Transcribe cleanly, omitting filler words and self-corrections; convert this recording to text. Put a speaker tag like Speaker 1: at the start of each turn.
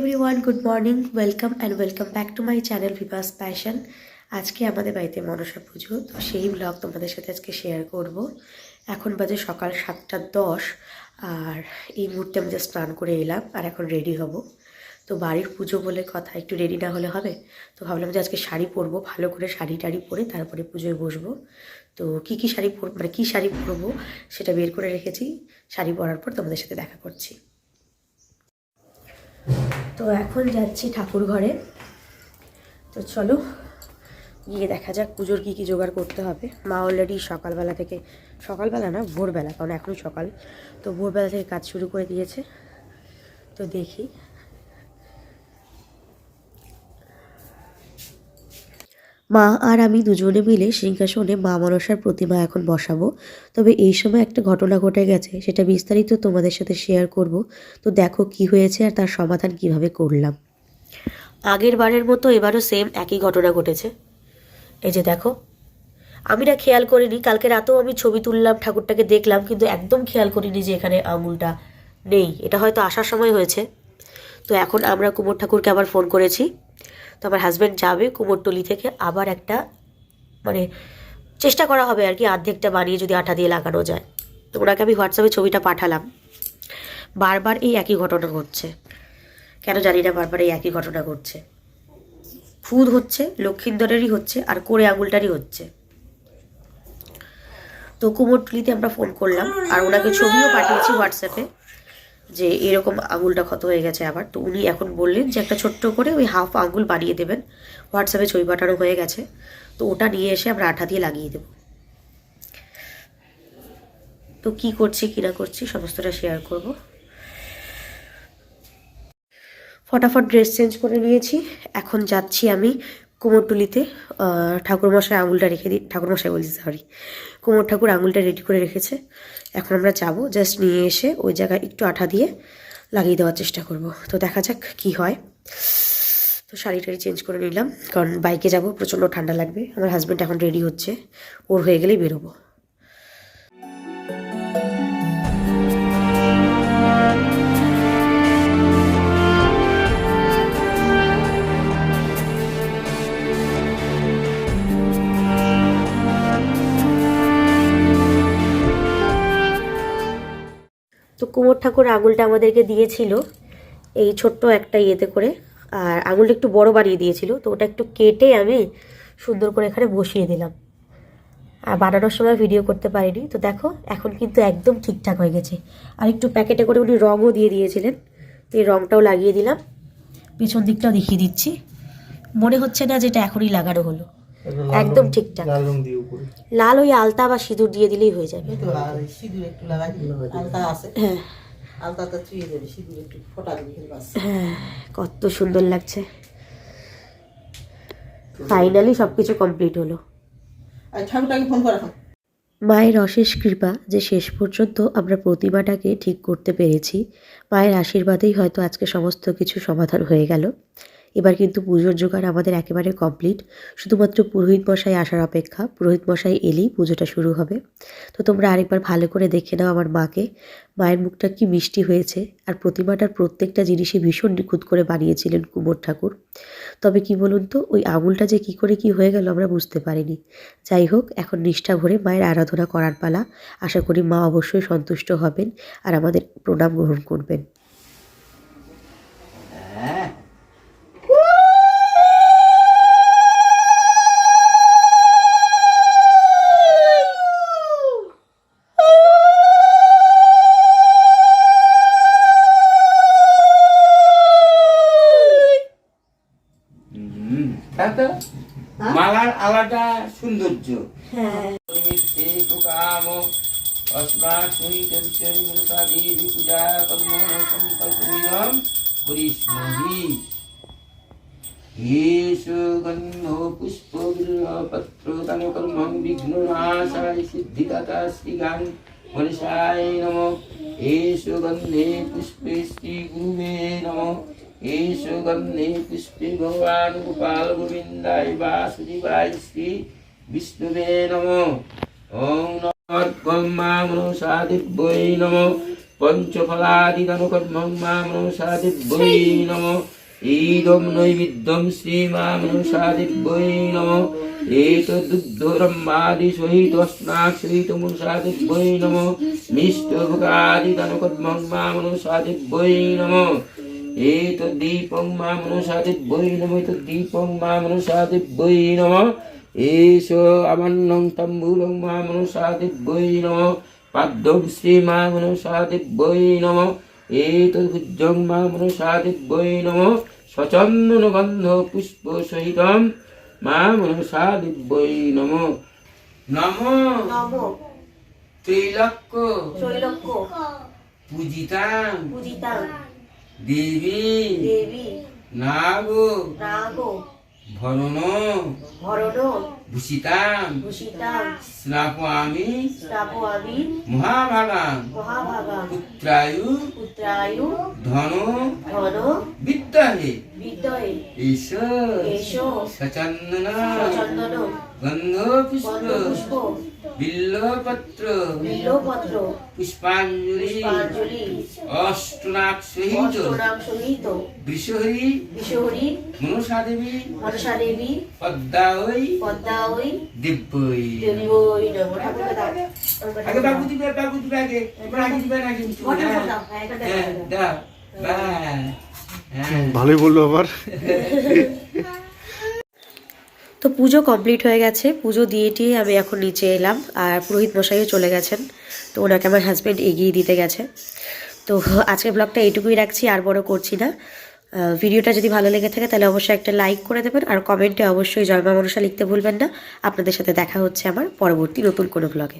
Speaker 1: Everyone, good morning, welcome back to my channel Vivas passion. আজকে আমাদের বাড়িতে মনসা পুজো, তো সেই ব্লগ তোমাদের সাথে আজকে শেয়ার করব। এখন বাজে সকাল 7:10 আর এই মুহূর্তে আমি জাস্ট স্নান করে এলাম আর এখন রেডি হব। তো বাড়ির পুজো বলে কথা, একটু রেডি না হলে হবে। তো ভাবলাম যে আজকে শাড়ি পরবো, ভালো করে শাড়ি টাড়ি পরে তারপরে পুজোয় বসবো। তো কী শাড়ি পরবো, মানে কী শাড়ি পরবো সেটা বের করে রেখেছি। শাড়ি পরার পর তোমাদের সাথে দেখা করছি। তো এখন যাচ্ছি ঠাকুর ঘরে। তো চলো গিয়ে দেখা যাক পুজোর কী কী জোগাড় করতে হবে। মা অলরেডি সকালবেলা না, ভোরবেলা, কারণ এখনই সকাল, তো ভোরবেলা থেকে কাজ শুরু করে দিয়েছে। তো দেখি। মা আর আমি দুজনে মিলে সিংহাসনে মা মনসার প্রতিমা এখন বসাবো। তবে এই সময় একটা ঘটনা ঘটে গেছে, সেটা বিস্তারিত তোমাদের সাথে শেয়ার করব। তো দেখো কি হয়েছে আর তার সমাধান কিভাবে করলাম। আগের বারের মতো এবারও সেম একই ঘটনা ঘটেছে। এই যে দেখো, আমি না খেয়াল করিনি, কালকে রাতেও আমি ছবি তুললাম, ঠাকুরটাকে দেখলাম, কিন্তু একদম খেয়াল করিনি যে এখানে আঙুলটা নেই। এটা হয়তো আসার সময় হয়েছে। তো এখন আমরা কুমোর ঠাকুরকে আবার ফোন করেছি। তো আমার হাজব্যান্ড যাবে কুমোরটলি থেকে আবার একটা, মানে চেষ্টা করা হবে আর কি, অর্ধেকটা বানিয়ে যদি আঠা দিয়ে লাগানো যায়। তো ওনাকে আমি হোয়াটসঅ্যাপে ছবিটা পাঠালাম। বারবার এই একই ঘটনা ঘটছে, কেন জানি না, বারবার এই একই ঘটনা ঘটছে। খুদ হচ্ছে, লক্ষ্মীন্দরেরই হচ্ছে, আর কোড়ে আঙুলটারই হচ্ছে। তো কুমোরটুলিতে আমরা ফোন করলাম আর ওনাকে ছবিও পাঠিয়েছি হোয়াটসঅ্যাপে যে এরকম আঙুলটা ক্ষত হয়ে গেছে আবার। তো উনি এখন বললেন যে একটা ছোট্ট করে ওই হাফ আঙুল বানিয়ে দেবেন। হোয়াটসঅ্যাপে ছবি পাঠানো হয়ে গেছে, তো ওটা নিয়ে এসে আমরা আঠা দিয়ে লাগিয়ে দেব। তো কি করছি কি না করছি সমস্তটা শেয়ার করব। ফটাফট ড্রেস চেঞ্জ করে নিয়েছি, এখন যাচ্ছি আমি কুমোরটুলিতে। ঠাকুরমশাই আঙুলটা রেখে দিই, ঠাকুরমশাই বলছি, সরি, কুমোর ঠাকুর আঙুলটা রেডি করে রেখেছে। এখন আমরা যাব, জাস্ট নিয়ে এসে ওই জায়গায় একটু আঠা দিয়ে লাগিয়ে দেওয়ার চেষ্টা করব। তো দেখা যাক কি হয়। তো শাড়ি টাড়ি চেঞ্জ করে নিলাম, কারণ বাইকে যাব, প্রচণ্ড ঠান্ডা লাগবে। আমার হাজব্যান্ড এখন রেডি হচ্ছে, ওর হয়ে গেলেই বেরোবো। তো কুমোর ঠাকুর আঙুলটা আমাদেরকে দিয়েছিল এই ছোট্ট একটা ইয়েতে করে, আর আঙুলটা একটু বড় বানিয়ে দিয়েছিল। তো ওটা একটু কেটে আমি সুন্দর করে এখানে বসিয়ে দিলাম। আর বানানোর সময় ভিডিও করতে পারিনি। তো দেখো এখন কিন্তু একদম ঠিকঠাক হয়ে গেছে। আর একটু প্যাকেটে করে উনি রঙও দিয়ে দিয়েছিলেন, তো এই রঙটাও লাগিয়ে দিলাম। পেছন দিকটাও দেখিয়ে দিচ্ছি, মনে হচ্ছে না যেটা এখনই লাগানো হলো, একদম ঠিকঠাক। লাল ওই আলতা বা সিঁদুর দিয়ে দিলেই হয়ে যাবে। হ্যাঁ হ্যাঁ, কত সুন্দর লাগছে। ফাইনালি সবকিছু কমপ্লিট হলো। মায়ের অশেষ কৃপা যে শেষ পর্যন্ত আমরা প্রতিমাটাকে ঠিক করতে পেরেছি। মায়ের আশীর্বাদেই হয়তো আজকে সমস্ত কিছু সমাধান হয়ে গেল। এবার কিন্তু পুজোর জোগাড় আমাদের একেবারে কমপ্লিট, শুধুমাত্র পুরোহিত মশাই আসার অপেক্ষা। পুরোহিত মশাই এলেই পুজোটা শুরু হবে। তো তোমরা আরেকবার ভালো করে দেখে নাও আমার মাকে, মায়ের মুখটা কি মিষ্টি হয়েছে। আর প্রতিমাটার প্রত্যেকটা জিনিসই ভীষণ নিখুঁত করে বানিয়েছিলেন কুমোর ঠাকুর। তবে কি বলুন তো, ওই আঙুলটা যে কী করে কি হয়ে গেল আমরা বুঝতে পারিনি। যাই হোক, এখন নিষ্ঠা ভরে মায়ের আরাধনা করার পালা। আশা করি মা অবশ্যই সন্তুষ্ট হবেন আর আমাদের প্রণাম গ্রহণ করবেন।
Speaker 2: মালার আলাদা সৌন্দর্য। পুষ্প পত্র কর্মং বিঘ্ননাশায় সিদ্ধিদাতা শ্রীগান গণেশায় নমঃ। এষু গন্ধে পুষ্পে শ্রী গুরুবে নমঃ। एषु गन्धे पुष्पे भगवान् गोपाल गोविन्दाय वासुदेवाय श्री विष्णुवे नमः। ॐ नमः ब्रह्मा मनसा दिव्यै नमः। পঞ্চফলাদিদানকর্মং মা মনসা দিব্যৈ নমঃ ঈদং নৈবেদ্যং শ্রীমা মনসা দিব্যৈ নমঃ এতদুদ্ধব্রহ্মাদি সহিত স্নাক সহিত মনসা দিব্যৈ নমঃ মিষ্টভোগাদিদানকর্মং মা মনসা দিব্যৈ নমঃ এতদ্দীপং মা মনসা দিব্যৈ নমঃ এতদ্দীপং মা মনসা দিব্যৈ নমঃ এষ আমান্নং তাম্বূলং মা মনসা দিব্যৈ নমঃ পাদ্যং শ্রীমা মনসা দিব্যৈ নমঃ এতদ্ভুজং মা মনসা দিব্যৈ নমঃ সচন্দন গন্ধ পুষ্প সহিতং মা মনসা দিব্যৈ নমঃ নমো
Speaker 1: নমো
Speaker 2: ত্রৈলোক্য
Speaker 1: ত্রৈলোক্য
Speaker 2: পূজিতাং
Speaker 1: পূজিতাং
Speaker 2: দেবী
Speaker 1: দেবী
Speaker 2: নাগ
Speaker 1: নাগ
Speaker 2: ভরণ
Speaker 1: ভরণ
Speaker 2: ভূষিতাং
Speaker 1: ভূষিতাং
Speaker 2: স্নাপয়ামি
Speaker 1: স্থাপয়ামি
Speaker 2: মহাভাগাং
Speaker 1: মহাভাগাং
Speaker 2: পুত্রায়ু
Speaker 1: পুত্রায়ু
Speaker 2: ধন
Speaker 1: ধন
Speaker 2: বিদ্যাহে
Speaker 1: বিদ্যয়ে
Speaker 2: এষ
Speaker 1: এষ
Speaker 2: সচন্দন
Speaker 1: সচন্দন
Speaker 2: গন্ধ পুষ্প
Speaker 1: গন্ধপুষ্প
Speaker 2: বিল্লপত্র
Speaker 1: বিল্বপত্র
Speaker 2: পুষ্পাঞ্জলি
Speaker 1: পুষ্পাঞ্জলি
Speaker 2: অষ্টনাগ সহিত
Speaker 1: অষ্টনাম সহিত
Speaker 2: বৃষহরি
Speaker 1: বিশ্বহরি
Speaker 2: মনসা দেবী
Speaker 1: মনসা দেবী
Speaker 2: পদ্মাওই
Speaker 1: পদ্মাওই
Speaker 2: দিব্যই
Speaker 1: দেবী নমো ঠাকুরকে দাও
Speaker 2: আগে বাবু দিবে আগে তোমরা আগে দিবে না কিন্তু
Speaker 1: ঘটনা দাও হ্যাঁ এটা দাও
Speaker 2: দাও হ্যাঁ
Speaker 3: ভালোই বললো আবার।
Speaker 1: তো পুজো কমপ্লিট হয়ে গেছে, পুজো দিয়ে টিয়ে আমি এখন নিচে এলাম আর পুরোহিত মশাইও চলে গেছেন, তো ওনাকে আমার হাজব্যান্ড এগিয়ে দিতে গেছে। তো আজকের ব্লগটা এইটুকুই রাখছি, আর বড় করছি না। ভিডিওটা যদি ভালো লেগে থাকে তাহলে অবশ্যই একটা লাইক করে দেবেন আর কমেন্টে অবশ্যই জয় মা মনসা লিখতে ভুলবেন না। আপনাদের সাথে দেখা হচ্ছে আমার পরবর্তী নতুন কোনো ব্লগে।